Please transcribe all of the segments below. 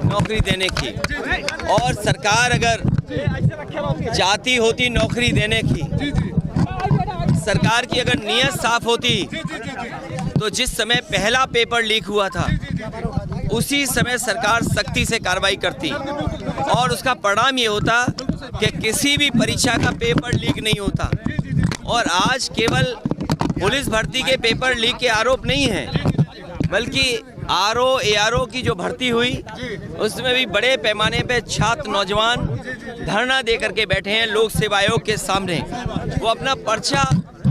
नौकरी देने की, और सरकार अगर चाहती होती नौकरी देने की, सरकार की अगर नीयत साफ होती तो जिस समय पहला पेपर लीक हुआ था उसी समय सरकार सख्ती से कार्रवाई करती और उसका परिणाम ये होता कि किसी भी परीक्षा का पेपर लीक नहीं होता। और आज केवल पुलिस भर्ती के पेपर लीक के आरोप नहीं हैं, बल्कि आरओ एआरओ की जो भर्ती हुई उसमें भी बड़े पैमाने पे छात्र नौजवान धरना दे करके बैठे हैं लोक सेवा आयोग के सामने। वो अपना पर्चा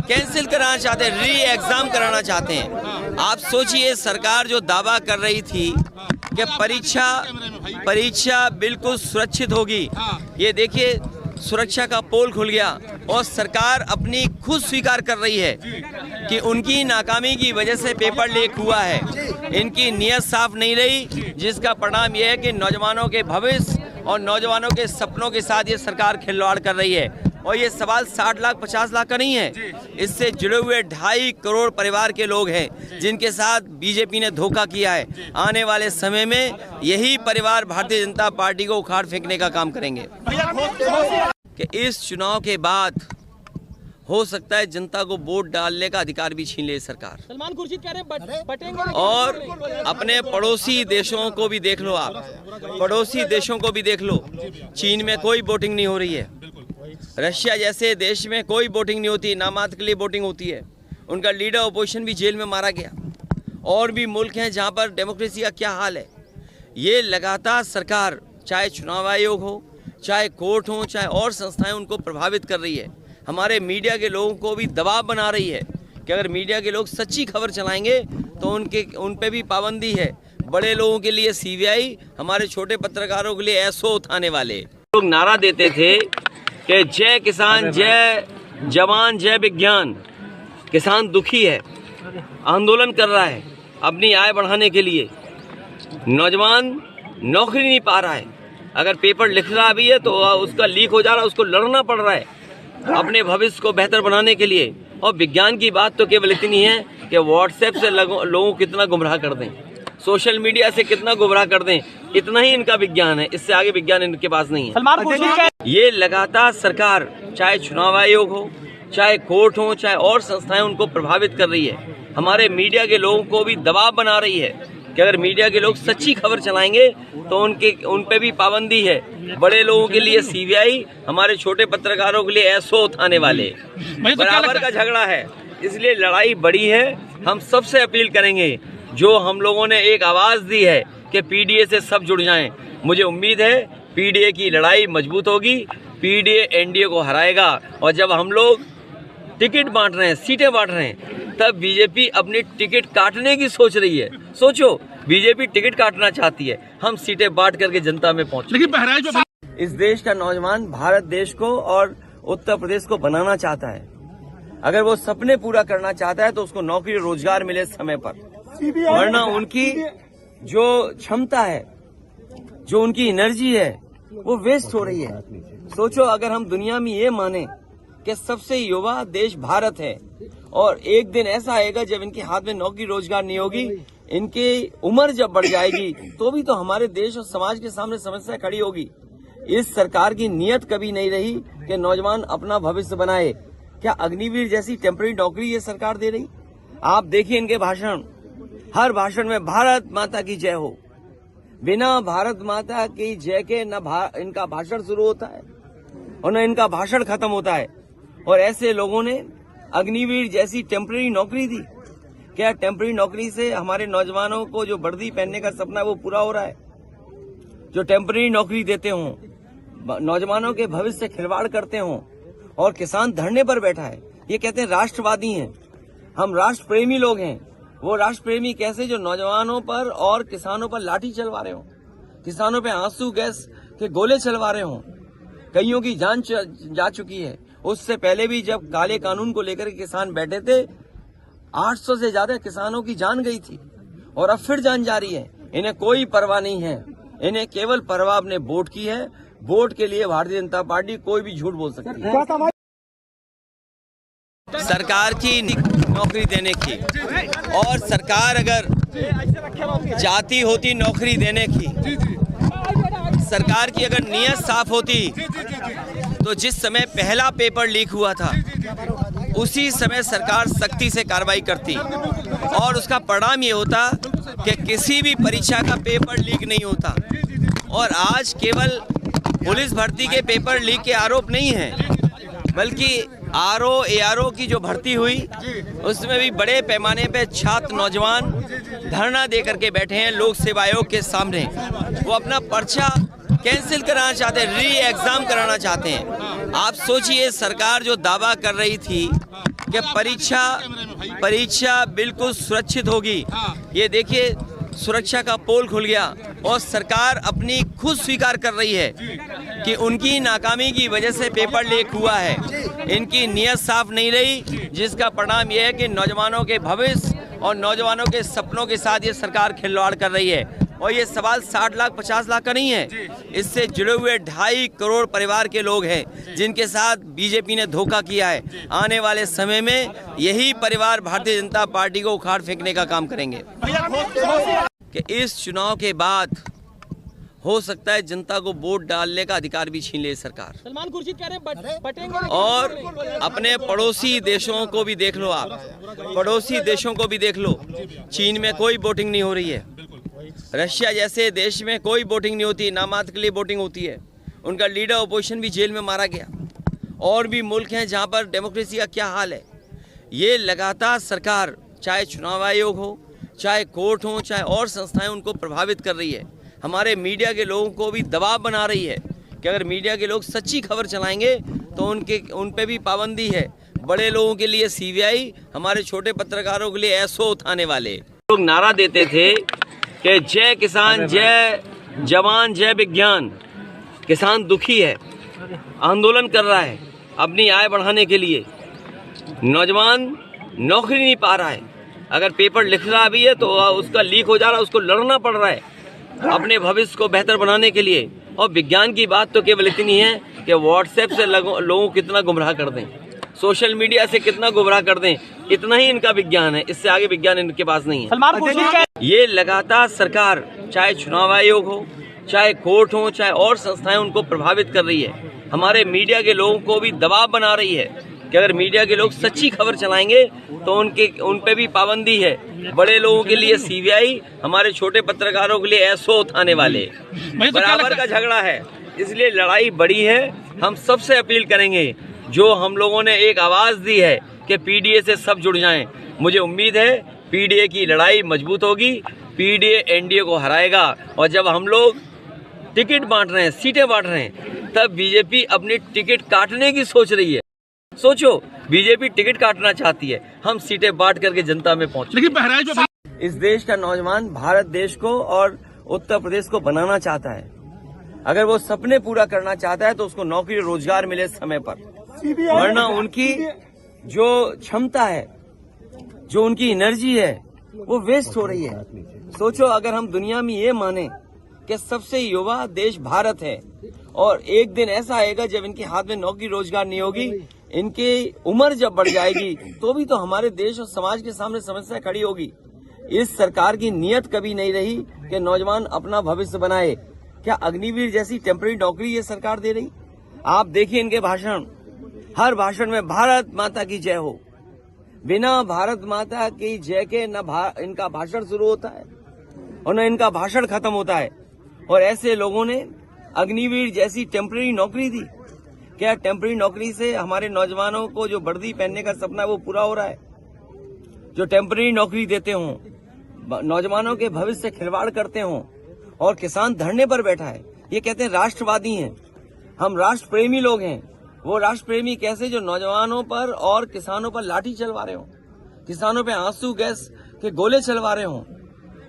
कैंसिल कराना चाहते हैं, री एग्जाम कराना चाहते हैं। आप सोचिए, सरकार जो दावा कर रही थी कि परीक्षा बिल्कुल सुरक्षित होगी, ये देखिए सुरक्षा का पोल खुल गया और सरकार अपनी खुद स्वीकार कर रही है कि उनकी नाकामी की वजह से पेपर लीक हुआ है। इनकी नीयत साफ नहीं रही, जिसका परिणाम यह है कि नौजवानों के भविष्य और नौजवानों के सपनों के साथ ये सरकार खिलवाड़ कर रही है। और ये सवाल 60 लाख 50 लाख का नहीं है, इससे जुड़े हुए 2.5 करोड़ परिवार के लोग हैं जिनके साथ बीजेपी ने धोखा किया है। आने वाले समय में यही परिवार भारतीय जनता पार्टी को उखाड़ फेंकने का काम करेंगे कि इस चुनाव के बाद हो सकता है जनता को वोट डालने का अधिकार भी छीन ले सरकार। सलमान खुर्शीद कह रहे हैं बटेंगे। और अपने पड़ोसी देशों को भी देख लो, आप पड़ोसी देशों को भी देख लो, चीन में कोई वोटिंग नहीं हो रही है, रशिया जैसे देश में कोई वोटिंग नहीं होती, नामात्र के लिए वोटिंग होती है। उनका लीडर अपोजिशन भी जेल में मारा गया। और भी मुल्क हैं जहां पर डेमोक्रेसी का क्या हाल है। ये लगातार सरकार, चाहे चुनाव आयोग हो, चाहे कोर्ट हो, चाहे और संस्थाएं, उनको प्रभावित कर रही है। हमारे मीडिया के लोगों को भी दबाव बना रही है कि अगर मीडिया के लोग सच्ची खबर चलाएंगे तो उन पे भी पाबंदी है। बड़े लोगों के लिए सीबीआई, हमारे छोटे पत्रकारों के लिए एसओ थाने वाले लोग नारा देते थे कि जय किसान, जय जवान, जय विज्ञान। किसान दुखी है, आंदोलन कर रहा है अपनी आय बढ़ाने के लिए। नौजवान नौकरी नहीं पा रहा है, अगर पेपर लिख रहा भी है तो उसका लीक हो जा रहा है, उसको लड़ना पड़ रहा है अपने भविष्य को बेहतर बनाने के लिए। और विज्ञान की बात तो केवल इतनी है कि व्हाट्सएप से लोगों को कितना गुमराह कर दें, सोशल मीडिया से कितना गुमराह कर दें, इतना ही इनका विज्ञान है, इससे आगे विज्ञान इनके पास नहीं है। ये लगातार सरकार, चाहे चुनाव आयोग हो, चाहे कोर्ट हो, चाहे और संस्थाएं, उनको प्रभावित कर रही है। हमारे मीडिया के लोगों को भी दबाव बना रही है कि अगर मीडिया के लोग सच्ची खबर चलाएंगे तो उन पे भी पाबंदी है। बड़े लोगों के लिए सीबीआई, हमारे छोटे पत्रकारों के लिए एसओ थाने वाले। बराबर का झगड़ा है, इसलिए लड़ाई बड़ी है। हम सबसे अपील करेंगे, जो हम लोगों ने एक आवाज दी है कि पीडीए से सब जुड़ जाएं। मुझे उम्मीद है पीडीए की लड़ाई मजबूत होगी, पीडीए एनडीए को हराएगा। और जब हम लोग टिकट बांट रहे हैं, सीटें बांट रहे हैं, तब बीजेपी अपनी टिकट काटने की सोच रही है। सोचो, बीजेपी टिकट काटना चाहती है, हम सीटें बांट करके जनता में पहुंचे। इस देश का नौजवान भारत देश को और उत्तर प्रदेश को बनाना चाहता है। अगर वो सपने पूरा करना चाहता है तो उसको नौकरी रोजगार मिले समय पर, वरना उनकी जो क्षमता है, जो उनकी एनर्जी है, वो वेस्ट हो रही है। सोचो, अगर हम दुनिया में ये माने कि सबसे युवा देश भारत है और एक दिन ऐसा आएगा जब इनके हाथ में नौकरी रोजगार नहीं होगी, इनकी उम्र जब बढ़ जाएगी, तो भी तो हमारे देश और समाज के सामने समस्या खड़ी होगी। इस सरकार की नीयत कभी नहीं रही कि नौजवान अपना भविष्य बनाए। क्या अग्निवीर जैसी टेम्पररी नौकरी ये सरकार दे रही? आप देखिए इनके भाषण, हर भाषण में भारत माता की जय हो। बिना भारत माता की जय के न इनका भाषण शुरू होता है और न इनका भाषण खत्म होता है। और ऐसे लोगों ने अग्निवीर जैसी टेम्पररी नौकरी दी। क्या टेम्पररी नौकरी से हमारे नौजवानों को जो वर्दी पहनने का सपना है वो पूरा हो रहा है? जो टेम्पररी नौकरी देते हों, नौजवानों के भविष्य से खिलवाड़ करते हों, और किसान धरने पर बैठा है। ये कहते हैं राष्ट्रवादी हैं, हम राष्ट्र प्रेमी लोग हैं। वो राष्ट्र प्रेमी कैसे जो नौजवानों पर और किसानों पर लाठी चलवा रहे हो, किसानों पे आंसू गैस के गोले चलवा रहे हो। कईयों की जान जा चुकी है। उससे पहले भी जब काले कानून को लेकर किसान बैठे थे, 800 से ज्यादा किसानों की जान गई थी और अब फिर जान जा रही है। इन्हें कोई परवाह नहीं है, इन्हें केवल परवाह अपने वोट की है। वोट के लिए भारतीय जनता पार्टी कोई भी झूठ बोल सकती है। सरकार की नौकरी देने की, और सरकार अगर चाहती होती नौकरी देने की, सरकार की अगर नीयत साफ होती तो जिस समय पहला पेपर लीक हुआ था उसी समय सरकार सख्ती से कार्रवाई करती और उसका परिणाम ये होता कि किसी भी परीक्षा का पेपर लीक नहीं होता। और आज केवल पुलिस भर्ती के पेपर लीक के आरोप नहीं हैं, बल्कि आरओ एआरओ की जो भर्ती हुई उसमें भी बड़े पैमाने पे छात्र नौजवान धरना दे करके बैठे हैं लोक सेवा आयोग के सामने। वो अपना पर्चा कैंसिल कराना चाहते हैं, री एग्जाम कराना चाहते हैं। आप सोचिए, सरकार जो दावा कर रही थी कि परीक्षा बिल्कुल सुरक्षित होगी, ये देखिए सुरक्षा का पोल खुल गया और सरकार अपनी खुद स्वीकार कर रही है कि उनकी नाकामी की वजह से पेपर लीक हुआ है। इनकी नीयत साफ नहीं रही, जिसका परिणाम यह है कि नौजवानों के भविष्य और नौजवानों के सपनों के साथ ये सरकार खिलवाड़ कर रही है। और ये सवाल 60 लाख 50 लाख का नहीं है, इससे जुड़े हुए 2.5 करोड़ परिवार के लोग हैं जिनके साथ बीजेपी ने धोखा किया है। आने वाले समय में यही परिवार भारतीय जनता पार्टी को उखाड़ फेंकने का काम करेंगे कि इस चुनाव के बाद हो सकता है जनता को वोट डालने का अधिकार भी छीन ले सरकार। सलमान खुर्शीद कह रहे हैं बटेंगे। और अपने पड़ोसी देशों को भी देख लो, आप पड़ोसी देशों को भी देख लो, चीन में कोई वोटिंग नहीं हो रही है। रशिया जैसे देश में कोई वोटिंग नहीं होती, नामात्र के लिए वोटिंग होती है। उनका लीडर अपोजिशन भी जेल में मारा गया। और भी मुल्क हैं जहां पर डेमोक्रेसी का क्या हाल है। ये लगातार सरकार, चाहे चुनाव आयोग हो, चाहे कोर्ट हो, चाहे और संस्थाएं, उनको प्रभावित कर रही है। हमारे मीडिया के लोगों को भी दबाव बना रही है कि अगर मीडिया के लोग सच्ची खबर चलाएंगे तो उन पे भी पाबंदी है। बड़े लोगों के लिए सीबीआई, हमारे छोटे पत्रकारों के लिए एसओ उठाने वाले लोग नारा देते थे कि जय किसान, जय जवान, जय विज्ञान। किसान दुखी है, आंदोलन कर रहा है अपनी आय बढ़ाने के लिए। नौजवान नौकरी नहीं पा रहा है, अगर पेपर लिख रहा भी है तो उसका लीक हो जा रहा है, उसको लड़ना पड़ रहा है अपने भविष्य को बेहतर बनाने के लिए। और विज्ञान की बात तो केवल इतनी है कि व्हाट्सएप से लोगों को कितना गुमराह कर दें, सोशल मीडिया से कितना गुमराह कर दें, इतना ही इनका विज्ञान है। इससे आगे विज्ञान इनके पास नहीं है। ये लगातार सरकार, चाहे चुनाव आयोग हो, चाहे कोर्ट हो, चाहे और संस्थाएं, उनको प्रभावित कर रही है। हमारे मीडिया के लोगों को भी दबाव बना रही है कि अगर मीडिया के लोग सच्ची खबर चलाएंगे तो उन पे भी पाबंदी है। बड़े लोगों के लिए सीबीआई, हमारे छोटे पत्रकारों के लिए एसओ उठाने वाले। बराबर का झगड़ा है, इसलिए लड़ाई बड़ी है। हम सबसे अपील करेंगे, जो हम लोगों ने एक आवाज दी है कि पीडीए से सब जुड़ जाएं। मुझे उम्मीद है पीडीए की लड़ाई मजबूत होगी, पीडीए एनडीए को हराएगा। और जब हम लोग टिकट बांट रहे हैं, सीटें बांट रहे हैं, तब बीजेपी अपनी टिकट काटने की सोच रही है। सोचो, बीजेपी टिकट काटना चाहती है, हम सीटें बांट करके जनता में पहुंचे। लेकिन बहराइच में इस देश का नौजवान भारत देश को और उत्तर प्रदेश को बनाना चाहता है। अगर वो सपने पूरा करना चाहता है तो उसको नौकरी रोजगार मिले समय पर, वरना उनकी जो क्षमता है, जो उनकी एनर्जी है, वो वेस्ट हो रही है। सोचो, अगर हम दुनिया में ये माने कि सबसे युवा देश भारत है और एक दिन ऐसा आएगा जब इनके हाथ में नौकरी रोजगार नहीं होगी, इनकी उम्र जब बढ़ जाएगी, तो भी तो हमारे देश और समाज के सामने समस्या खड़ी होगी। इस सरकार की नीयत कभी नहीं रही कि नौजवान अपना भविष्य बनाए। क्या अग्निवीर जैसी टेम्पररी नौकरी ये सरकार दे रही? आप देखिए इनके भाषण, हर भाषण में भारत माता की जय हो। बिना भारत माता की जय के न इनका भाषण शुरू होता है और न इनका भाषण खत्म होता है। और ऐसे लोगों ने अग्निवीर जैसी टेम्पररी नौकरी दी। क्या टेम्पररी नौकरी से हमारे नौजवानों को जो वर्दी पहनने का सपना है वो पूरा हो रहा है? जो टेम्पररी नौकरी देते हों, नौजवानों के भविष्य से खिलवाड़ करते हों, और किसान धरने पर बैठा है। ये कहते हैं राष्ट्रवादी हैं, हम राष्ट्र प्रेमी लोग हैं। वो राष्ट्र प्रेमी कैसे जो नौजवानों पर और किसानों पर लाठी चलवा रहे हो, किसानों पे आंसू गैस के गोले चलवा रहे हो।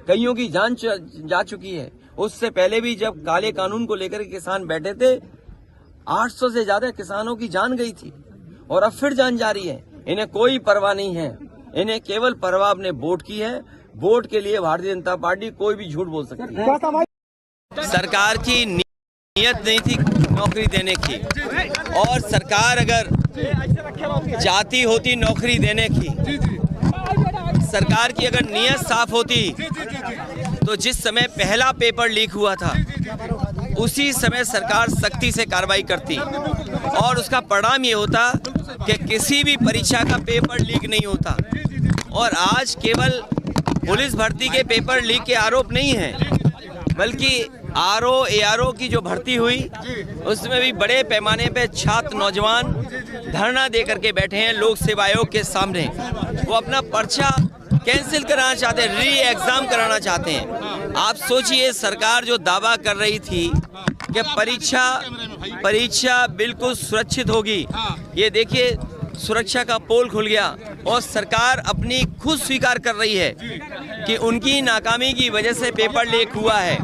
कईयों की जान जा चुकी है। उससे पहले भी जब काले कानून को लेकर किसान बैठे थे, 800 से ज्यादा किसानों की जान गई थी और अब फिर जान जा रही है। इन्हें कोई परवाह नहीं है, इन्हें केवल परवाह अपने वोट की है। वोट के लिए भारतीय जनता पार्टी कोई भी झूठ बोल सकती है। सरकार की नीयत नहीं थी नौकरी देने की, और सरकार अगर चाहती होती नौकरी देने की, सरकार की अगर नीयत साफ होती तो जिस समय पहला पेपर लीक हुआ था उसी समय सरकार सख्ती से कार्रवाई करती और उसका परिणाम ये होता कि किसी भी परीक्षा का पेपर लीक नहीं होता। और आज केवल पुलिस भर्ती के पेपर लीक के आरोप नहीं हैं, बल्कि ARO की जो भर्ती हुई उसमें भी बड़े पैमाने पे छात्र नौजवान धरना दे करके बैठे हैं लोक सेवा आयोग के सामने। वो अपना पर्चा कैंसिल कराना चाहते हैं, री एग्जाम कराना चाहते हैं। आप सोचिए, सरकार जो दावा कर रही थी कि परीक्षा बिल्कुल सुरक्षित होगी, ये देखिए सुरक्षा का पोल खुल गया और सरकार अपनी खुद स्वीकार कर रही है कि उनकी नाकामी की वजह से पेपर लीक हुआ है।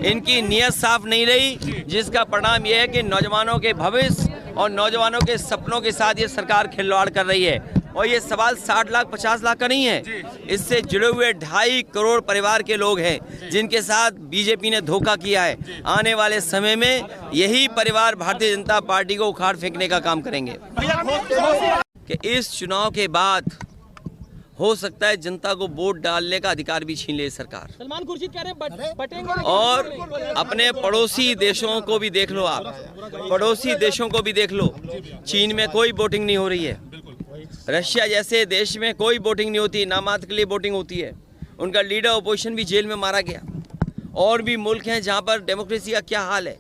इनकी नीयत साफ नहीं रही, जिसका परिणाम यह है कि नौजवानों के भविष्य और नौजवानों के सपनों के साथ ये सरकार खिलवाड़ कर रही है। और ये सवाल 60 लाख 50 लाख का नहीं है, इससे जुड़े हुए 2.5 करोड़ परिवार के लोग हैं जिनके साथ बीजेपी ने धोखा किया है। आने वाले समय में यही परिवार भारतीय जनता पार्टी को उखाड़ फेंकने का काम करेंगे कि इस चुनाव के बाद हो सकता है जनता को वोट डालने का अधिकार भी छीन ले सरकार। सलमान खुर्शीद कह रहे हैं बटेंगे। और अपने पड़ोसी देशों को भी देख लो, आप पड़ोसी देशों को भी देख लो, चीन में कोई वोटिंग नहीं हो रही है। रशिया जैसे देश में कोई वोटिंग नहीं होती, नामात्र के लिए वोटिंग होती है। उनका लीडर अपोजिशन भी जेल में मारा गया। और भी मुल्क हैं जहां पर डेमोक्रेसी का क्या हाल है।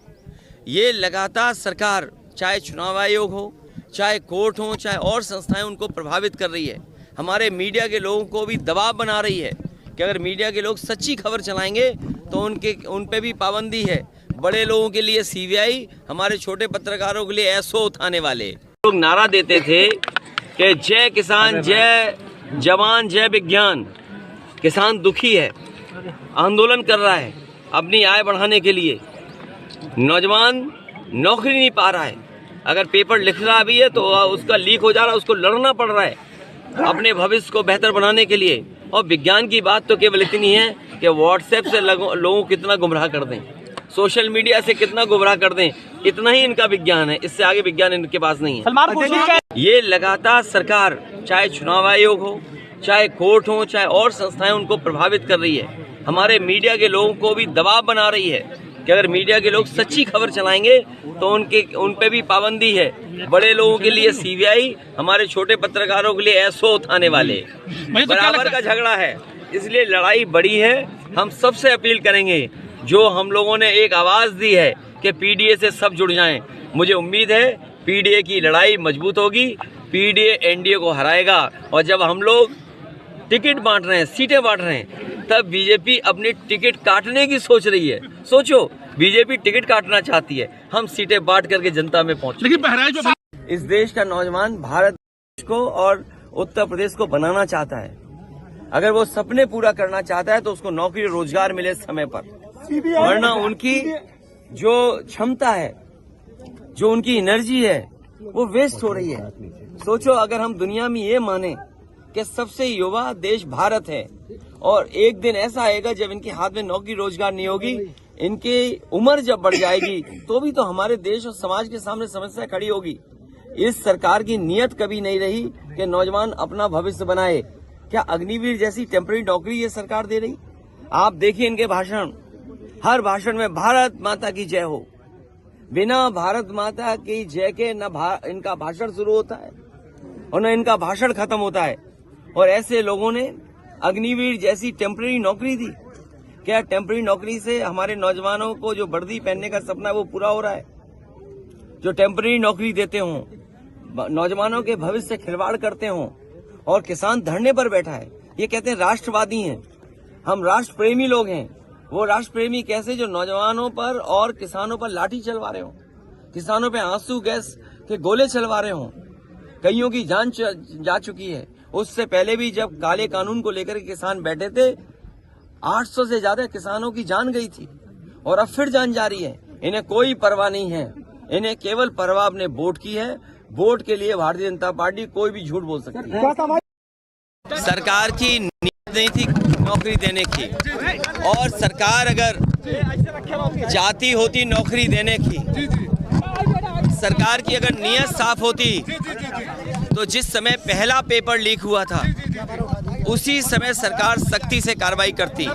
ये लगातार सरकार, चाहे चुनाव आयोग हो, चाहे कोर्ट हो, चाहे और संस्थाएं, उनको प्रभावित कर रही है। हमारे मीडिया के लोगों को भी दबाव बना रही है कि अगर मीडिया के लोग सच्ची खबर चलाएंगे तो उन पे भी पाबंदी है। बड़े लोगों के लिए CBI, हमारे छोटे पत्रकारों के लिए SO उठाने वाले लोग नारा देते थे कि जय किसान, जय जवान, जय विज्ञान। किसान दुखी है, आंदोलन कर रहा है अपनी आय बढ़ाने के लिए। नौजवान नौकरी नहीं पा रहा है, अगर पेपर लिख रहा भी है तो उसका लीक हो जा रहा है, उसको लड़ना पड़ रहा है अपने भविष्य को बेहतर बनाने के लिए। और विज्ञान की बात तो केवल इतनी है कि व्हाट्सएप से लोगों को कितना गुमराह कर दें, सोशल मीडिया से कितना गुमराह कर दें, इतना ही इनका विज्ञान है। इससे आगे विज्ञान इनके पास नहीं है। ये लगातार सरकार, चाहे चुनाव आयोग हो, चाहे कोर्ट हो, चाहे और संस्थाएं, उनको प्रभावित कर रही है। हमारे मीडिया के लोगों को भी दबाव बना रही है कि अगर मीडिया के लोग सच्ची खबर चलाएंगे तो उन पे भी पाबंदी है। बड़े लोगों के लिए CBI, हमारे छोटे पत्रकारों के लिए SO उठाने वाले। बराबर का झगड़ा है, इसलिए लड़ाई बड़ी है। हम सबसे अपील करेंगे, जो हम लोगों ने एक आवाज दी है कि PDA से सब जुड़ जाएं। मुझे उम्मीद है PDA की लड़ाई मजबूत होगी, PDA NDA को हराएगा। और जब हम लोग टिकट बांट रहे हैं, सीटें बांट रहे हैं, तब बीजेपी अपनी टिकट काटने की सोच रही है। सोचो, बीजेपी टिकट काटना चाहती है, हम सीटें बांट करके जनता में पहुंचे। लेकिन इस देश का नौजवान भारत को और उत्तर प्रदेश को बनाना चाहता है। अगर वो सपने पूरा करना चाहता है तो उसको नौकरी रोजगार मिले समय पर, वरना उनकी जो क्षमता है, जो उनकी एनर्जी है, वो वेस्ट हो रही है। सोचो, अगर हम दुनिया में ये माने कि सबसे युवा देश भारत है और एक दिन ऐसा आएगा जब इनके हाथ में नौकरी रोजगार नहीं होगी, इनकी उम्र जब बढ़ जाएगी, तो भी तो हमारे देश और समाज के सामने समस्या खड़ी होगी। इस सरकार की नीयत कभी नहीं रही कि नौजवान अपना भविष्य बनाए। क्या अग्निवीर जैसी टेम्पररी नौकरी ये सरकार दे रही? आप देखिए इनके भाषण, हर भाषण में भारत माता की जय हो। बिना भारत माता की जय के न इनका भाषण शुरू होता है और न इनका भाषण खत्म होता है। और ऐसे लोगों ने अग्निवीर जैसी टेम्पररी नौकरी दी। क्या टेम्पररी नौकरी से हमारे नौजवानों को जो वर्दी पहनने का सपना है वो पूरा हो रहा है? जो टेम्पररी नौकरी देते हों, नौजवानों के भविष्य से खिलवाड़ करते हों, और किसान धरने पर बैठा है। ये कहते हैं राष्ट्रवादी हैं, हम राष्ट्र प्रेमी लोग हैं। वो राष्ट्र प्रेमी कैसे जो नौजवानों पर और किसानों पर लाठी चलवा रहे हो, किसानों पे आंसू गैस के गोले चलवा रहे हो। कईयों की जान जा चुकी है। उससे पहले भी जब काले कानून को लेकर किसान बैठे थे, 800 से ज्यादा किसानों की जान गई थी और अब फिर जान जा रही है। इन्हें कोई परवाह नहीं है, इन्हें केवल परवाह अपने वोट की है। वोट के लिए भारतीय जनता पार्टी कोई भी झूठ बोल सकती है। सरकार की नीयत नहीं थी नौकरी देने की, और सरकार अगर चाहती होती नौकरी देने की, सरकार की अगर नीयत साफ होती तो जिस समय पहला पेपर लीक हुआ था उसी समय सरकार सख्ती से कार्रवाई करती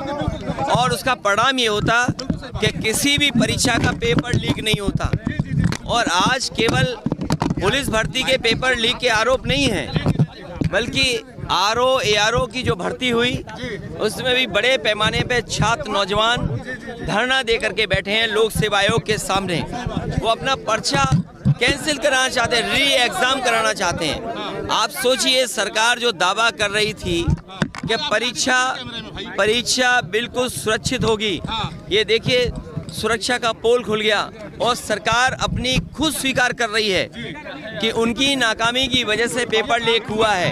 और उसका परिणाम ये होता कि किसी भी परीक्षा का पेपर लीक नहीं होता। और आज केवल पुलिस भर्ती के पेपर लीक के आरोप नहीं हैं, बल्कि आरओ एआरओ की जो भर्ती हुई उसमें भी बड़े पैमाने पे छात्र नौजवान धरना दे करके बैठे हैं लोक सेवा आयोग के सामने। वो अपना पर्चा कैंसिल कराना चाहते हैं, री एग्जाम कराना चाहते हैं। आप सोचिए, सरकार जो दावा कर रही थी कि परीक्षा बिल्कुल सुरक्षित होगी, ये देखिए सुरक्षा का पोल खुल गया और सरकार अपनी खुद स्वीकार कर रही है कि उनकी नाकामी की वजह से पेपर लीक हुआ है।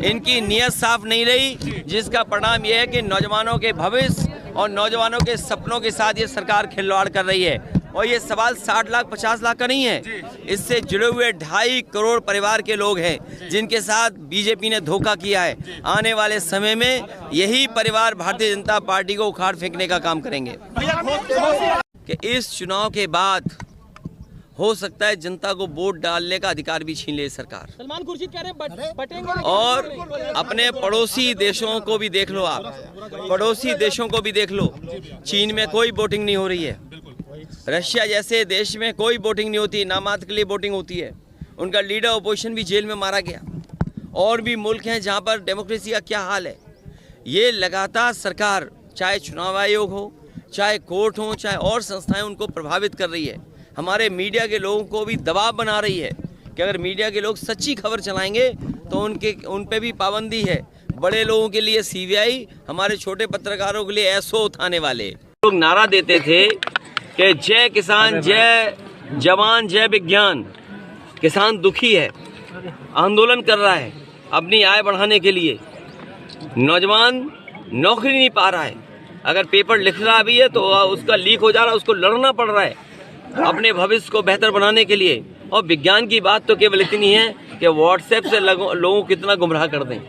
इनकी नीयत साफ नहीं रही, जिसका परिणाम यह है कि नौजवानों के भविष्य और नौजवानों के सपनों के साथ ये सरकार खिलवाड़ कर रही है। और ये सवाल 60 लाख 50 लाख का नहीं है, इससे जुड़े हुए 2.5 करोड़ परिवार के लोग हैं जिनके साथ बीजेपी ने धोखा किया है। आने वाले समय में यही परिवार भारतीय जनता पार्टी को उखाड़ फेंकने का काम करेंगे कि इस चुनाव के बाद हो सकता है जनता को वोट डालने का अधिकार भी छीन ले सरकार। सलमान खुर्शीद कह रहे हैं बटेंगे। और अपने पड़ोसी देशों को भी देख लो, आप पड़ोसी देशों को भी देख लो, चीन में कोई वोटिंग नहीं हो रही है। रशिया जैसे देश में कोई वोटिंग नहीं होती, नामात्र के लिए वोटिंग होती है। उनका लीडर अपोजिशन भी जेल में मारा गया। और भी मुल्क हैं जहां पर डेमोक्रेसी का क्या हाल है। ये लगातार सरकार, चाहे चुनाव आयोग हो, चाहे कोर्ट हो, चाहे और संस्थाएं, उनको प्रभावित कर रही है। हमारे मीडिया के लोगों को भी दबाव बना रही है कि अगर मीडिया के लोग सच्ची खबर चलाएंगे तो उन पे भी पाबंदी है। बड़े लोगों के लिए सीबीआई, हमारे छोटे पत्रकारों के लिए एसओ उठाने वाले लोग नारा देते थे कि जय किसान, जय जवान, जय विज्ञान। किसान दुखी है, आंदोलन कर रहा है अपनी आय बढ़ाने के लिए। नौजवान नौकरी नहीं पा रहा है, अगर पेपर लिख रहा भी है तो उसका लीक हो जा रहा है, उसको लड़ना पड़ रहा है अपने भविष्य को बेहतर बनाने के लिए। और विज्ञान की बात तो केवल इतनी है कि व्हाट्सएप से लोगों को कितना गुमराह कर दें,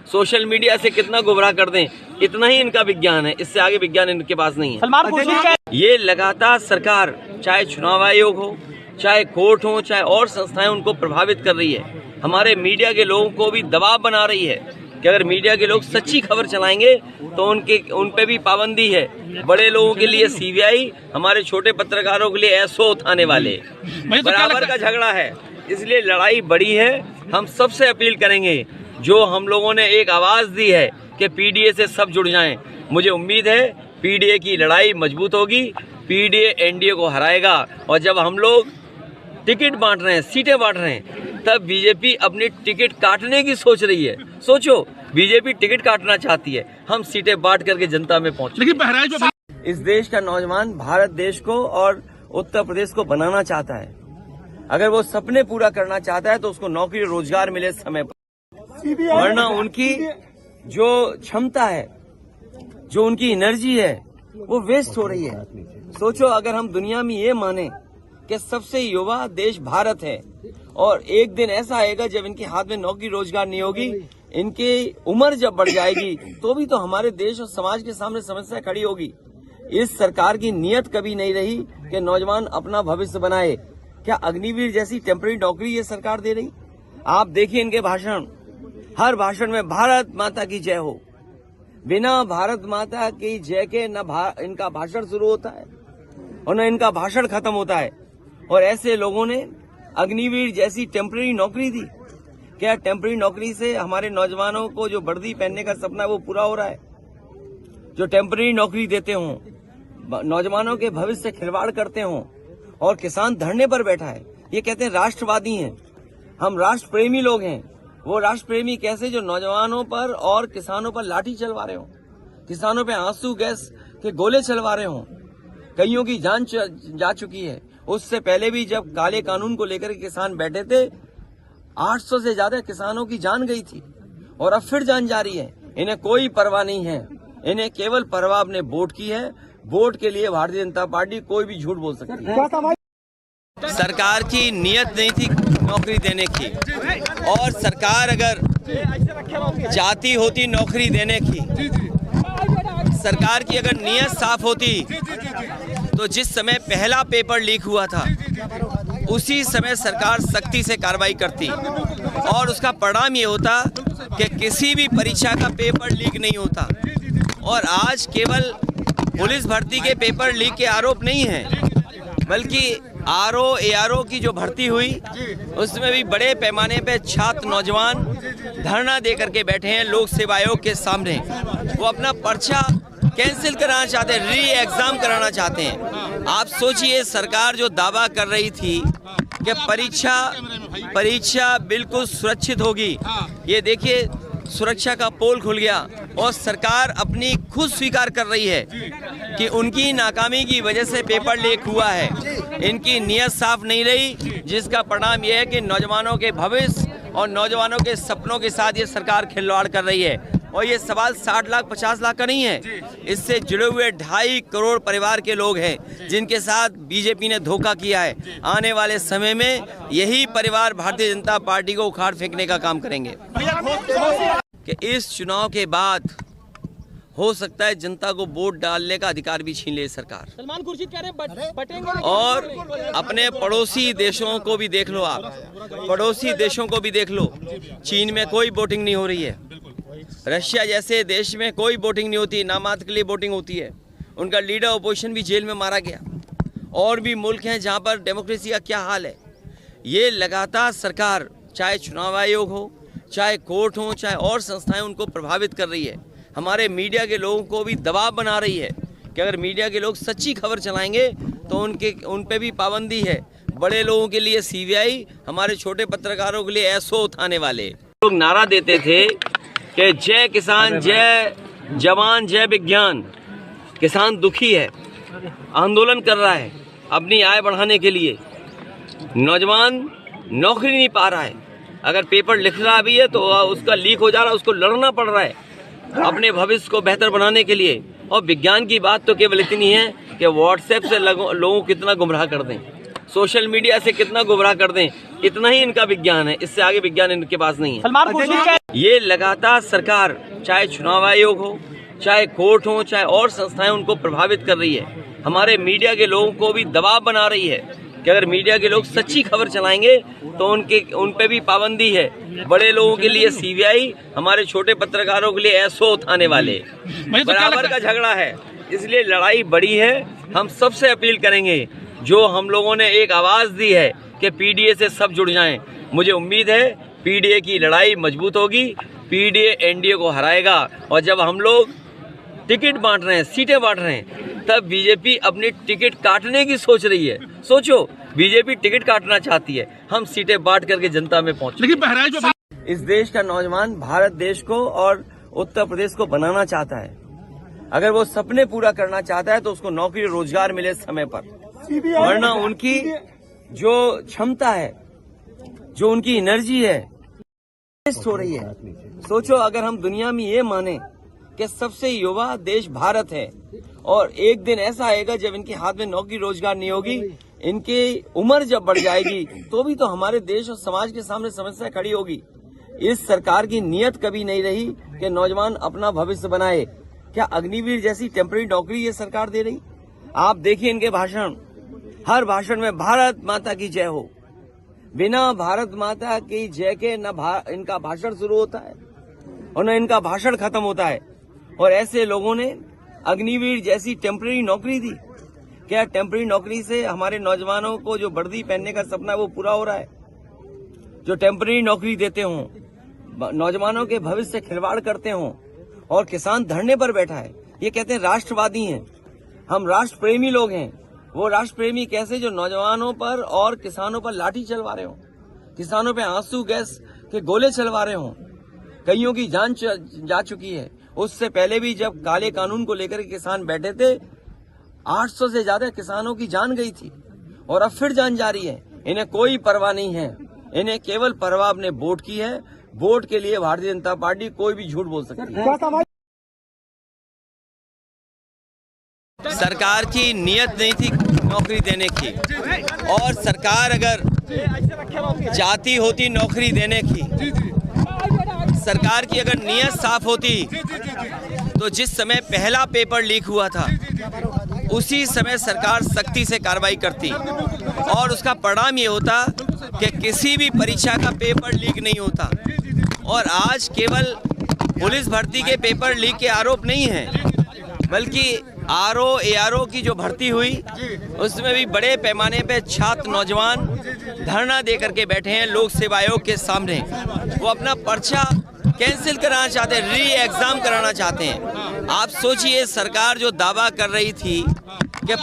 सोशल मीडिया से कितना गुमराह कर दें, इतना ही इनका विज्ञान है। इससे आगे विज्ञान इनके पास नहीं है। ये लगातार सरकार, चाहे चुनाव आयोग हो, चाहे कोर्ट हो, चाहे और संस्थाएं, उनको प्रभावित कर रही है। हमारे मीडिया के लोगों को भी दबाव बना रही है कि अगर मीडिया के लोग सच्ची खबर चलाएंगे तो उन पे भी पाबंदी है। बड़े लोगों के लिए सीबीआई, हमारे छोटे पत्रकारों के लिए एसओ उठाने वाले। बराबर का झगड़ा है, इसलिए लड़ाई बड़ी है। हम सबसे अपील करेंगे, जो हम लोगों ने एक आवाज दी है कि पीडीए से सब जुड़ जाएं। मुझे उम्मीद है पीडीए की लड़ाई मजबूत होगी, पीडीए एनडीए को हराएगा। और जब हम लोग टिकट बांट रहे हैं, सीटें बांट रहे हैं, तब बीजेपी अपनी टिकट काटने की सोच रही है। सोचो, बीजेपी टिकट काटना चाहती है, हम सीटें बांट करके जनता में पहुंचे। लेकिन बहराइच इस देश का नौजवान भारत देश को और उत्तर प्रदेश को बनाना चाहता है। अगर वो सपने पूरा करना चाहता है तो उसको नौकरी रोजगार मिले समय पर, वरना उनकी जो क्षमता है, जो उनकी एनर्जी है, वो वेस्ट हो रही है। सोचो, अगर हम दुनिया में ये माने कि सबसे युवा देश भारत है और एक दिन ऐसा आएगा जब इनके हाथ में नौकरी रोजगार नहीं होगी, इनकी उम्र जब बढ़ जाएगी, तो भी तो हमारे देश और समाज के सामने समस्या खड़ी होगी। इस सरकार की नीयत कभी नहीं रही कि नौजवान अपना भविष्य बनाए। क्या अग्निवीर जैसी टेम्पररी नौकरी ये सरकार दे रही? आप देखिए इनके भाषण, हर भाषण में भारत माता की जय हो। बिना भारत माता की जय के न इनका भाषण शुरू होता है और न इनका भाषण खत्म होता है। और ऐसे लोगों ने अग्निवीर जैसी टेम्पररी नौकरी दी। क्या टेम्पररी नौकरी से हमारे नौजवानों को जो वर्दी पहनने का सपना है वो पूरा हो रहा है? जो टेम्पररी नौकरी देते हों, नौजवानों के भविष्य से खिलवाड़ करते हों, और किसान धरने पर बैठा है। ये कहते हैं राष्ट्रवादी हैं, हम राष्ट्र प्रेमी लोग हैं। वो राष्ट्र प्रेमी कैसे जो नौजवानों पर और किसानों पर लाठी चलवा रहे हो, किसानों पे आंसू गैस के गोले चलवा रहे हो। कईयों की जान जा चुकी है। उससे पहले भी जब काले कानून को लेकर किसान बैठे थे, 800 से ज्यादा किसानों की जान गई थी और अब फिर जान जा रही है। इन्हें कोई परवाह नहीं है, इन्हें केवल परवाह अपने वोट की है। वोट के लिए भारतीय जनता पार्टी कोई भी झूठ बोल सकती है। सरकार की नीयत नहीं थी नौकरी देने की, और सरकार अगर चाहती होती नौकरी देने की, सरकार की अगर नीयत साफ होती तो जिस समय पहला पेपर लीक हुआ था उसी समय सरकार सख्ती से कार्रवाई करती और उसका परिणाम ये होता कि किसी भी परीक्षा का पेपर लीक नहीं होता। और आज केवल पुलिस भर्ती के पेपर लीक के आरोप नहीं है, बल्कि ARO की जो भर्ती हुई उसमें भी बड़े पैमाने पे छात्र नौजवान धरना दे करके बैठे हैं लोक सेवा आयोग के सामने। वो अपना पर्चा कैंसिल कराना चाहते हैं, री एग्जाम कराना चाहते हैं। आप सोचिए, सरकार जो दावा कर रही थी कि परीक्षा बिल्कुल सुरक्षित होगी, ये देखिए सुरक्षा का पोल खुल गया और सरकार अपनी खुद स्वीकार कर रही है कि उनकी नाकामी की वजह से पेपर लीक हुआ है। इनकी नीयत साफ नहीं रही, जिसका परिणाम यह है कि नौजवानों के भविष्य और नौजवानों के सपनों के साथ ये सरकार खिलवाड़ कर रही है। और ये सवाल 60 लाख 50 लाख का नहीं है, इससे जुड़े हुए 2.5 करोड़ परिवार के लोग हैं जिनके साथ बीजेपी ने धोखा किया है। आने वाले समय में यही परिवार भारतीय जनता पार्टी को उखाड़ फेंकने का काम करेंगे कि इस चुनाव के बाद हो सकता है जनता को वोट डालने का अधिकार भी छीन ले सरकार। सलमान खुर्शीद कह रहे हैं बटेंगे। और अपने पड़ोसी देशों को भी देख लो, आप पड़ोसी देशों को भी देख लो, चीन में कोई वोटिंग नहीं हो रही है। रशिया जैसे देश में कोई वोटिंग नहीं होती, नामात्र के लिए वोटिंग होती है। उनका लीडर अपोजिशन भी जेल में मारा गया। और भी मुल्क हैं जहां पर डेमोक्रेसी का क्या हाल है। ये लगातार सरकार, चाहे चुनाव आयोग हो, चाहे कोर्ट हो, चाहे और संस्थाएं, उनको प्रभावित कर रही है। हमारे मीडिया के लोगों को भी दबाव बना रही है कि अगर मीडिया के लोग सच्ची खबर चलाएंगे तो उन पे भी पाबंदी है। बड़े लोगों के लिए CBI, हमारे छोटे पत्रकारों के लिए SO थाने वाले लोग नारा देते थे कि जय किसान, जय जवान, जय विज्ञान। किसान दुखी है, आंदोलन कर रहा है अपनी आय बढ़ाने के लिए। नौजवान नौकरी नहीं पा रहा है, अगर पेपर लिख रहा भी है तो उसका लीक हो जा रहा है, उसको लड़ना पड़ रहा है अपने भविष्य को बेहतर बनाने के लिए। और विज्ञान की बात तो केवल इतनी है कि व्हाट्सएप से लोगों को कितना गुमराह कर दें, सोशल मीडिया से कितना गुमराह कर दें, इतना ही इनका विज्ञान है। इससे आगे विज्ञान इनके पास नहीं है। ये लगातार सरकार, चाहे चुनाव आयोग हो, चाहे कोर्ट हो, चाहे और संस्थाएं, उनको प्रभावित कर रही है। हमारे मीडिया के लोगों को भी दबाव बना रही है कि अगर मीडिया के लोग सच्ची खबर चलाएंगे तो उन पे भी पाबंदी है। बड़े लोगों के लिए CBI, हमारे छोटे पत्रकारों के लिए SO थाने वाले। बराबर का झगड़ा है, इसलिए लड़ाई बड़ी है। हम सबसे अपील करेंगे, जो हम लोगों ने एक आवाज दी है कि PDA से सब जुड़ जाएं। मुझे उम्मीद है PDA की लड़ाई मजबूत होगी, PDA NDA को हराएगा। और जब हम लोग टिकट बांट रहे हैं, सीटें बांट रहे हैं, तब बीजेपी अपनी टिकट काटने की सोच रही है। सोचो, बीजेपी टिकट काटना चाहती है, हम सीटें बांट करके जनता में पहुंचे। लेकिन इस देश का नौजवान भारत देश को और उत्तर प्रदेश को बनाना चाहता है। अगर वो सपने पूरा करना चाहता है तो उसको नौकरी रोजगार मिले समय पर, वरना उनकी जो क्षमता है, जो उनकी एनर्जी है, वेस्ट हो रही है। सोचो, अगर हम दुनिया में ये माने कि सबसे युवा देश भारत है और एक दिन ऐसा आएगा जब इनके हाथ में नौकरी रोजगार नहीं होगी, इनकी उम्र जब बढ़ जाएगी, तो भी तो हमारे देश और समाज के सामने समस्या खड़ी होगी। इस सरकार की नीयत कभी नहीं रही कि नौजवान अपना भविष्य बनाए। क्या अग्निवीर जैसी टेम्पररी नौकरी ये सरकार दे रही? आप देखिए इनके भाषण, हर भाषण में भारत माता की जय हो। बिना भारत माता की जय के न इनका भाषण शुरू होता है और न इनका भाषण खत्म होता है। और ऐसे लोगों ने अग्निवीर जैसी टेम्पररी नौकरी दी। क्या टेम्पररी नौकरी से हमारे नौजवानों को जो वर्दी पहनने का सपना है वो पूरा हो रहा है? जो टेम्पररी नौकरी देते हों, नौजवानों के भविष्य से खिलवाड़ करते हों, और किसान धरने पर बैठा है। ये कहते हैं राष्ट्रवादी हैं, हम राष्ट्र प्रेमी लोग हैं। वो राष्ट्र प्रेमी कैसे जो नौजवानों पर और किसानों पर लाठी चलवा रहे हो, किसानों पे आंसू गैस के गोले चलवा रहे हो। कईयों की जान जा चुकी है। उससे पहले भी जब काले कानून को लेकर किसान बैठे थे, 800 से ज्यादा किसानों की जान गई थी और अब फिर जान जा रही है। इन्हें कोई परवाह नहीं है, इन्हें केवल परवाह अपने वोट की है। वोट के लिए भारतीय जनता पार्टी कोई भी झूठ बोल सकती है। सरकार की नियत नहीं थी नौकरी देने की, और सरकार अगर चाहती होती नौकरी देने की, सरकार की अगर नियत साफ होती तो जिस समय पहला पेपर लीक हुआ था उसी समय सरकार सख्ती से कार्रवाई करती और उसका परिणाम ये होता कि किसी भी परीक्षा का पेपर लीक नहीं होता। और आज केवल पुलिस भर्ती के पेपर लीक के आरोप नहीं है, बल्कि ARO की जो भर्ती हुई उसमें भी बड़े पैमाने पे छात्र नौजवान धरना दे करके बैठे हैं लोक सेवा आयोग के सामने। वो अपना पर्चा कैंसिल कराना चाहते हैं, री एग्जाम कराना चाहते हैं। आप सोचिए, सरकार जो दावा कर रही थी कि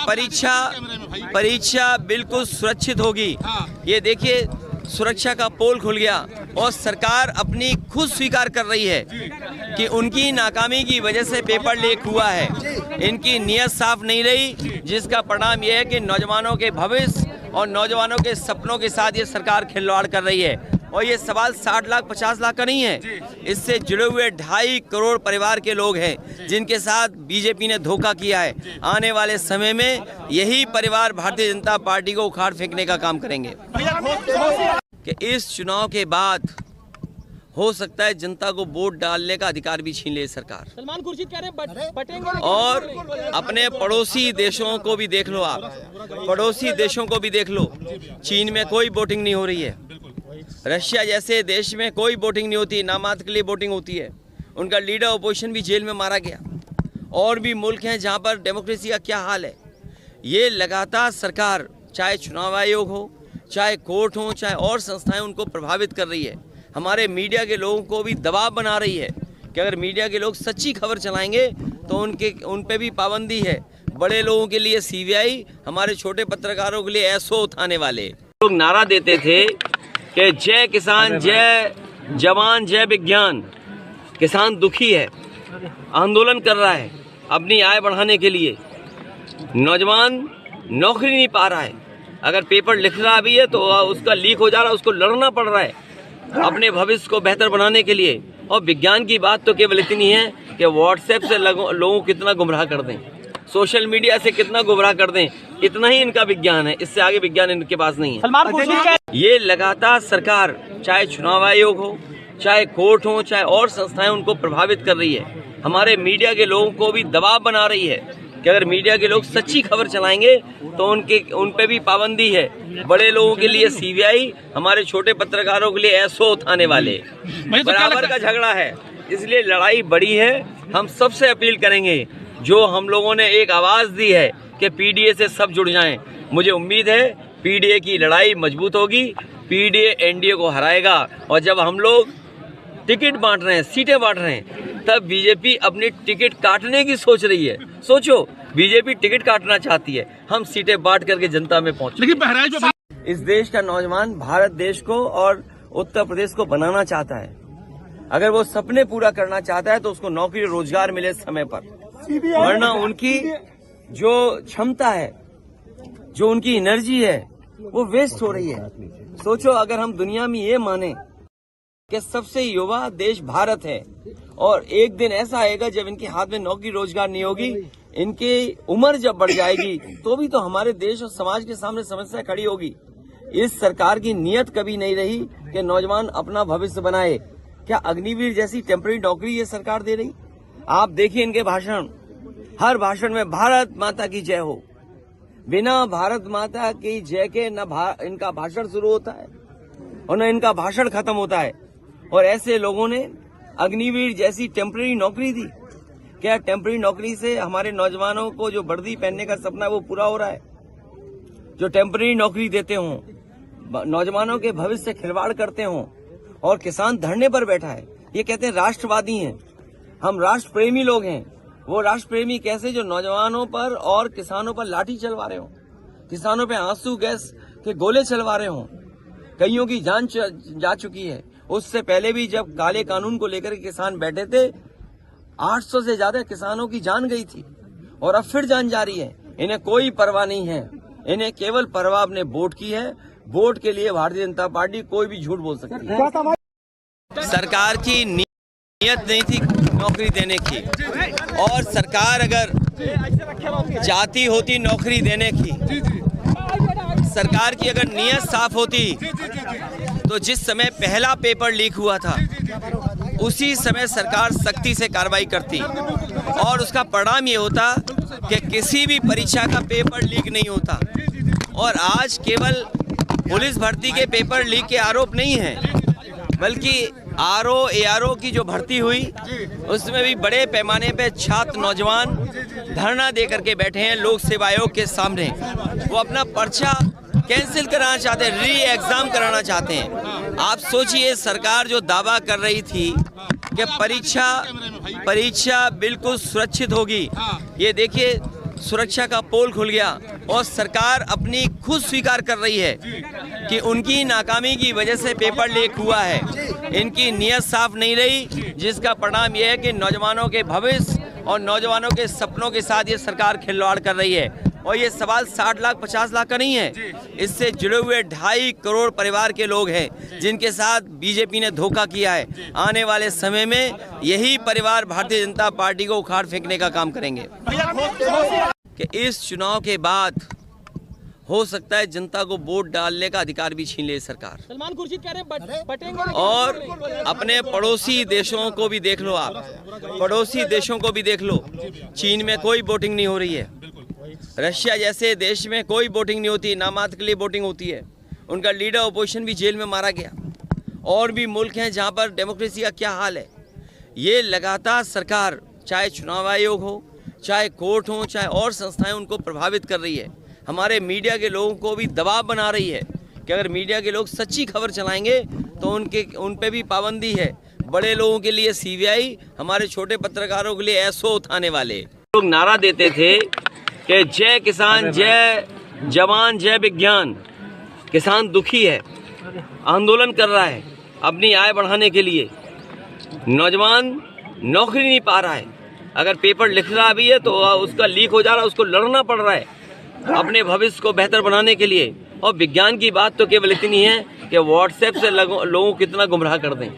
परीक्षा बिल्कुल सुरक्षित होगी, ये देखिए सुरक्षा का पोल खुल गया और सरकार अपनी खुद स्वीकार कर रही है कि उनकी नाकामी की वजह से पेपर लीक हुआ है। इनकी नीयत साफ नहीं रही, जिसका परिणाम यह है कि नौजवानों के भविष्य और नौजवानों के सपनों के साथ ये सरकार खिलवाड़ कर रही है। और ये सवाल 60 लाख 50 लाख का नहीं है, इससे जुड़े हुए 2.5 करोड़ परिवार के लोग हैं जिनके साथ बीजेपी ने धोखा किया है। आने वाले समय में यही परिवार भारतीय जनता पार्टी को उखाड़ फेंकने का काम करेंगे कि इस चुनाव के बाद हो सकता है जनता को वोट डालने का अधिकार भी छीन ले सरकार। सलमान खुर्शीद कह रहे हैं बटेंगे। और अपने पड़ोसी देशों को भी देख लो, आप पड़ोसी देशों को भी देख लो, चीन में कोई वोटिंग नहीं हो रही है। रशिया जैसे देश में कोई वोटिंग नहीं होती, नामात्र के लिए वोटिंग होती है। उनका लीडर अपोजिशन भी जेल में मारा गया। और भी मुल्क हैं जहां पर डेमोक्रेसी का क्या हाल है। ये लगातार सरकार, चाहे चुनाव आयोग हो, चाहे कोर्ट हो, चाहे और संस्थाएं, उनको प्रभावित कर रही है। हमारे मीडिया के लोगों को भी दबाव बना रही है कि अगर मीडिया के लोग सच्ची खबर चलाएंगे तो उन पे भी पाबंदी है। बड़े लोगों के लिए CBI, हमारे छोटे पत्रकारों के लिए SO उठाने वाले लोग नारा देते थे कि जय किसान, जय जवान, जय विज्ञान। किसान दुखी है, आंदोलन कर रहा है अपनी आय बढ़ाने के लिए। नौजवान नौकरी नहीं पा रहा है, अगर पेपर लिख रहा भी है तो उसका लीक हो जा रहा है, उसको लड़ना पड़ रहा है अपने भविष्य को बेहतर बनाने के लिए। और विज्ञान की बात तो केवल इतनी है कि व्हाट्सएप से लोगों को कितना गुमराह कर दें, सोशल मीडिया से कितना गुमराह कर दें, इतना ही इनका विज्ञान है। इससे आगे विज्ञान इनके पास नहीं है। ये लगातार सरकार, चाहे चुनाव आयोग हो, चाहे कोर्ट हो, चाहे और संस्थाएं, उनको प्रभावित कर रही है। हमारे मीडिया के लोगों को भी दबाव बना रही है कि अगर मीडिया के लोग सच्ची खबर चलाएंगे तो उन पे भी पाबंदी है। बड़े लोगों के लिए CBI, हमारे छोटे पत्रकारों के लिए SO उठाने वाले। बराबर का झगड़ा है, इसलिए लड़ाई बड़ी है। हम सबसे अपील करेंगे, जो हम लोगों ने एक आवाज दी है कि PDA से सब जुड़ जाएं। मुझे उम्मीद है PDA की लड़ाई मजबूत होगी, PDA NDA को हराएगा। और जब हम लोग टिकट बांट रहे हैं, सीटें बांट रहे हैं, तब बीजेपी अपनी टिकट काटने की सोच रही है। सोचो, बीजेपी टिकट काटना चाहती है, हम सीटें बांट करके जनता में पहुंचे। इस देश का नौजवान भारत देश को और उत्तर प्रदेश को बनाना चाहता है। अगर वो सपने पूरा करना चाहता है तो उसको नौकरी रोजगार मिले समय पर, वरना उनकी जो क्षमता है, जो उनकी एनर्जी है, वो वेस्ट हो रही है। सोचो, अगर हम दुनिया में ये माने कि सबसे युवा देश भारत है और एक दिन ऐसा आएगा जब इनके हाथ में नौकरी रोजगार नहीं होगी, इनकी उम्र जब बढ़ जाएगी, तो भी तो हमारे देश और समाज के सामने समस्या खड़ी होगी। इस सरकार की नीयत कभी नहीं रही कि नौजवान अपना भविष्य बनाए। क्या अग्निवीर जैसी टेम्पररी नौकरी ये सरकार दे रही? आप देखिए इनके भाषण, हर भाषण में भारत माता की जय हो। बिना भारत माता की जय के न इनका भाषण शुरू होता है और न इनका भाषण खत्म होता है। और ऐसे लोगों ने अग्निवीर जैसी टेम्पररी नौकरी दी। क्या टेम्पररी नौकरी से हमारे नौजवानों को जो वर्दी पहनने का सपना है वो पूरा हो रहा है? जो टेम्पररी नौकरी देते हों, नौजवानों के भविष्य से खिलवाड़ करते हों, और किसान धरने पर बैठा है। ये कहते हैं राष्ट्रवादी हैं, हम राष्ट्र प्रेमी लोग हैं। वो राष्ट्र प्रेमी कैसे जो नौजवानों पर और किसानों पर लाठी चलवा रहे हो, किसानों पे आंसू गैस के गोले चलवा रहे हो। कईयों की जान जा चुकी है। उससे पहले भी जब काले कानून को लेकर किसान बैठे थे, 800 से ज्यादा किसानों की जान गई थी और अब फिर जान जा रही है। इन्हें कोई परवाह नहीं है, इन्हें केवल परवाह अपने वोट की है। वोट के लिए भारतीय जनता पार्टी कोई भी झूठ बोल सकती है। सरकार की नीयत नहीं थी नौकरी देने की, और सरकार अगर चाहती होती नौकरी देने की, सरकार की अगर नीयत साफ होती तो जिस समय पहला पेपर लीक हुआ था उसी समय सरकार सख्ती से कार्रवाई करती और उसका परिणाम ये होता कि किसी भी परीक्षा का पेपर लीक नहीं होता। और आज केवल पुलिस भर्ती के पेपर लीक के आरोप नहीं है, बल्कि ARO की जो भर्ती हुई उसमें भी बड़े पैमाने पे छात्र नौजवान धरना दे करके बैठे हैं लोक सेवा आयोग के सामने। वो अपना पर्चा कैंसिल कराना चाहते हैं, री एग्जाम कराना चाहते हैं। आप सोचिए, सरकार जो दावा कर रही थी कि परीक्षा बिल्कुल सुरक्षित होगी, ये देखिए सुरक्षा का पोल खुल गया और सरकार अपनी खुद स्वीकार कर रही है कि उनकी नाकामी की वजह से पेपर लीक हुआ है। इनकी नीयत साफ नहीं रही, जिसका परिणाम यह है कि नौजवानों के भविष्य और नौजवानों के सपनों के साथ ये सरकार खिलवाड़ कर रही है। और ये सवाल 60 लाख 50 लाख का नहीं है, इससे जुड़े हुए 2.5 करोड़ परिवार के लोग हैं जिनके साथ बीजेपी ने धोखा किया है। आने वाले समय में यही परिवार भारतीय जनता पार्टी को उखाड़ फेंकने का काम करेंगे कि इस चुनाव के बाद हो सकता है जनता को वोट डालने का अधिकार भी छीन ले सरकार। सलमान खुर्शीद कह रहे हैं बटेंगे। और अपने पड़ोसी देशों को भी देख लो, आप पड़ोसी देशों को भी देख लो। चीन में कोई वोटिंग नहीं हो रही है, रशिया जैसे देश में कोई वोटिंग नहीं होती, नामात्र के लिए वोटिंग होती है। उनका लीडर अपोजिशन भी जेल में मारा गया। और भी मुल्क हैं जहां पर डेमोक्रेसी का क्या हाल है। ये लगातार सरकार, चाहे चुनाव आयोग हो, चाहे कोर्ट हो, चाहे और संस्थाएं, उनको प्रभावित कर रही है। हमारे मीडिया के लोगों को भी दबाव बना रही है कि अगर मीडिया के लोग सच्ची खबर चलाएंगे तो उन पे भी पाबंदी है। बड़े लोगों के लिए CBI, हमारे छोटे पत्रकारों के लिए SO थाने वाले लोग नारा देते थे कि जय किसान, जय जवान, जय विज्ञान। किसान दुखी है, आंदोलन कर रहा है अपनी आय बढ़ाने के लिए। नौजवान नौकरी नहीं पा रहा है, अगर पेपर लिख रहा भी है तो उसका लीक हो जा रहा है, उसको लड़ना पड़ रहा है अपने भविष्य को बेहतर बनाने के लिए। और विज्ञान की बात तो केवल इतनी है कि व्हाट्सएप से लोगों को कितना गुमराह कर दें,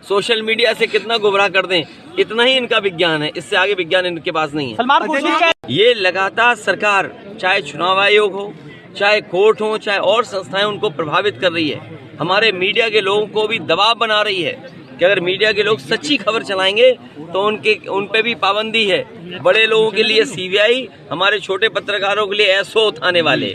सोशल मीडिया से कितना गुमराह कर दें, इतना ही इनका विज्ञान है। इससे आगे विज्ञान इनके पास नहीं है। ये लगातार सरकार, चाहे चुनाव आयोग हो, चाहे कोर्ट हो, चाहे और संस्थाएं, उनको प्रभावित कर रही है। हमारे मीडिया के लोगों को भी दबाव बना रही है कि अगर मीडिया के लोग सच्ची खबर चलाएंगे तो उन पे भी पाबंदी है। बड़े लोगों के लिए CBI, हमारे छोटे पत्रकारों के लिए SO थाने वाले।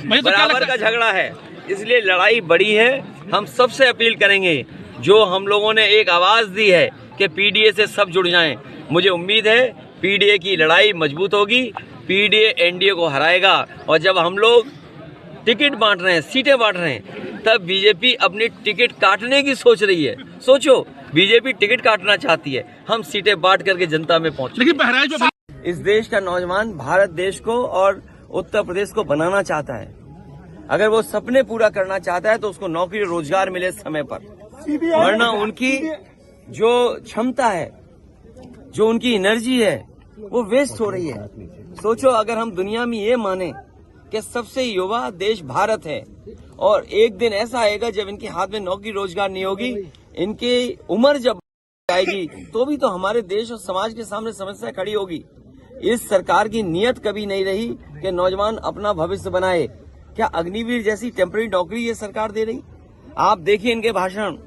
बराबर का झगड़ा है, इसलिए लड़ाई बड़ी है। हम सबसे अपील करेंगे, जो हम लोगों ने एक आवाज दी है कि PDA से सब जुड़ जाएं। मुझे उम्मीद है PDA की लड़ाई मजबूत होगी, PDA NDA को हराएगा। और जब हम लोग टिकट बांट रहे हैं, सीटें बांट रहे हैं, तब बीजेपी अपनी टिकट काटने की सोच रही है। सोचो, बीजेपी टिकट काटना चाहती है, हम सीटें बांट करके जनता में पहुंचे। इस देश का नौजवान भारत देश को और उत्तर प्रदेश को बनाना चाहता है। अगर वो सपने पूरा करना चाहता है तो उसको नौकरी रोजगार मिले समय पर, वरना उनकी जो क्षमता है, जो उनकी एनर्जी है, वो वेस्ट हो रही है। सोचो, अगर हम दुनिया में ये माने कि सबसे युवा देश भारत है और एक दिन ऐसा आएगा जब इनके हाथ में नौकरी रोजगार नहीं होगी, इनकी उम्र जब आएगी तो भी तो हमारे देश और समाज के सामने समस्या खड़ी होगी। इस सरकार की नीयत कभी नहीं रही कि नौजवान अपना भविष्य बनाए। क्या अग्निवीर जैसी टेम्पररी नौकरी ये सरकार दे रही? आप देखिए इनके भाषण,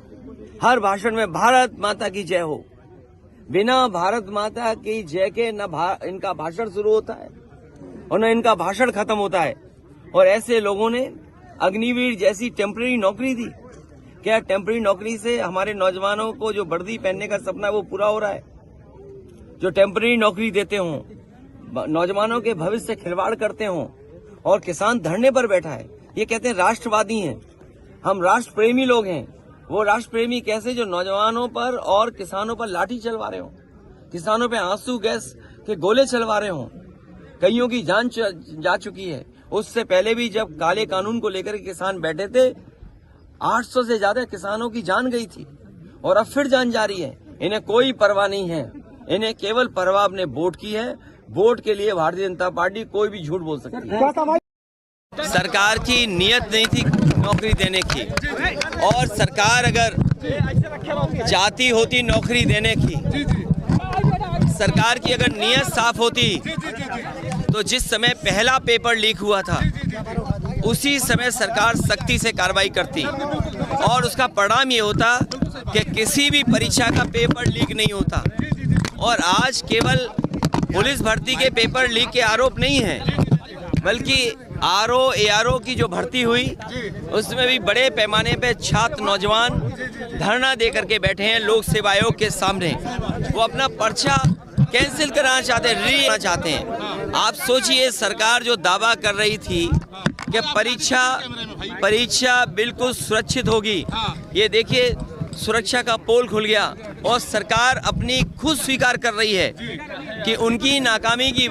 हर भाषण में भारत माता की जय हो। बिना भारत माता की जय के न इनका भाषण शुरू होता है और न इनका भाषण खत्म होता है। और ऐसे लोगों ने अग्निवीर जैसी टेम्पररी नौकरी दी। क्या टेम्पररी नौकरी से हमारे नौजवानों को जो वर्दी पहनने का सपना है वो पूरा हो रहा है? जो टेम्पररी नौकरी देते हों, नौजवानों के भविष्य से खिलवाड़ करते हों, और किसान धरने पर बैठा है। ये कहते हैं राष्ट्रवादी हैं, हम राष्ट्र प्रेमी लोग हैं। वो राष्ट्र प्रेमी कैसे जो नौजवानों पर और किसानों पर लाठी चलवा रहे हो, किसानों पे आंसू गैस के गोले चलवा रहे हो। कईयों की जान जा चुकी है। उससे पहले भी जब काले कानून को लेकर किसान बैठे थे, 800 से ज्यादा किसानों की जान गई थी और अब फिर जान जा रही है। इन्हें कोई परवाह नहीं है, इन्हें केवल परवाह अपने वोट की है। वोट के लिए भारतीय जनता पार्टी कोई भी झूठ बोल सकती है। सरकार की नियत नहीं थी नौकरी देने की, और सरकार अगर चाहती होती नौकरी देने की, सरकार की अगर नियत साफ होती तो जिस समय पहला पेपर लीक हुआ था उसी समय सरकार सख्ती से कार्रवाई करती और उसका परिणाम ये होता कि किसी भी परीक्षा का पेपर लीक नहीं होता। और आज केवल पुलिस भर्ती के पेपर लीक के आरोप नहीं है, बल्कि ARO की जो भर्ती हुई उसमें भी बड़े पैमाने पे छात्र नौजवान धरना दे करके बैठे हैं लोक सेवा आयोग के सामने। वो अपना पर्चा कैंसिल कराना चाहते हैं, री करना चाहते हैं। आप सोचिए, सरकार जो दावा कर रही थी कि परीक्षा बिल्कुल सुरक्षित होगी, ये देखिए सुरक्षा का पोल खुल गया और सरकार अपनी खुद स्वीकार कर रही है कि उनकी नाकामी की